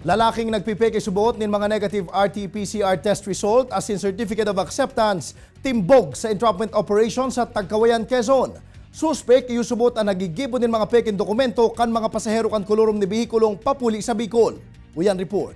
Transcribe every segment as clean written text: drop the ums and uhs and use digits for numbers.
Lalaking nagpipeke subuot nin mga negative RT-PCR test result as in Certificate of Acceptance, timbog sa entrapment operation sa Tagkawayan, Quezon. Suspek iusubot ang nagigibo nin mga peking dokumento kan mga pasahero kan kolorom ni bihikulong papuli sa Bicol. Uyan report.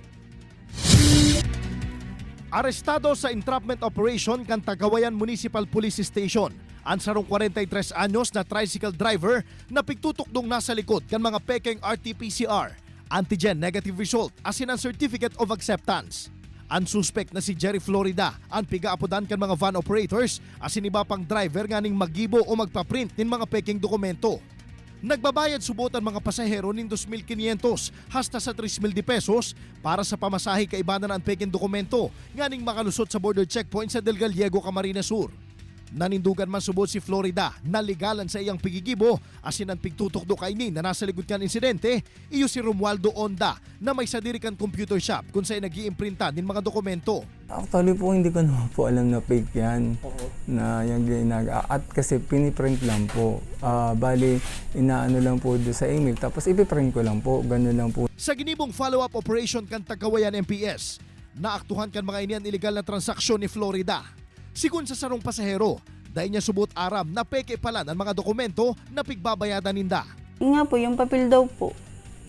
Arestado sa entrapment operation kan Tagkawayan Municipal Police Station ang sarong 43 anyos na tricycle driver na pigtutukdong nasa likod kan mga pekeng RT-PCR. Antigen negative result as in ang Certificate of Acceptance. Ang suspect na si Jerry Florida ang pigaapodan kan mga van operators as in iba pang driver nganing magibo o magpaprint nin mga peking dokumento. Nagbabayad subot ang mga pasahero nin 2,500 hasta sa 3,000 pesos para sa pamasahe kaibanan ang peking dokumento nganing makalusot sa border checkpoint sa Del Gallego, Camarines Sur. Nanindugan man subot si Florida na legalan sa iyang pigigibo asin ang pigtutukdo kaini na nasa likod kan insidente iyo si Romualdo Onda na may sadirikan computer shop kung saan nag-iimprinta din mga dokumento. Actually po hindi ko naman po alam na fake yan. Na yung at kasi piniprint lang po. Bali inaano lang po doon sa email tapos ipiprint ko lang po, ganun lang po. Sa ginibong follow-up operation kan Tagkawayan MPS, naaktuhan kan mga inian illegal na transaksyon ni Florida. Sigun sa sarong pasahero, dahil niya subot aram na peke pala ang mga dokumento na pigbabayadan ninda. Yun nga po, yung papel daw po,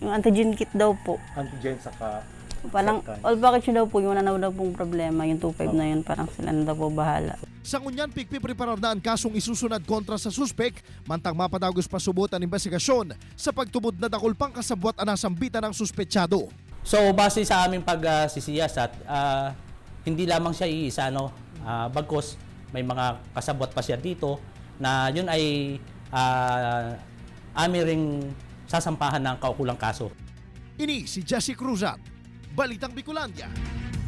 yung antigen kit daw po. Antigen saka Parang all package daw po, yung wala na daw pong problema, yung 2.5 na yun, parang sila na daw po bahala. Sa ngunyan, pigpipreparar na ang kasong isusunad kontra sa suspek, mantang mapadagos pa subot ang investigasyon sa pagtubod na dakulpang kasabwat anasambitan ng suspetsyado. So base sa aming pagsisiyasat, hindi lamang siya iisa, bagkos may mga kasabwat pa siya dito na yun ay aming ring sasampahan ng kaukulang kaso. Ini si Jesse Cruzat, Balitang Bicolandia.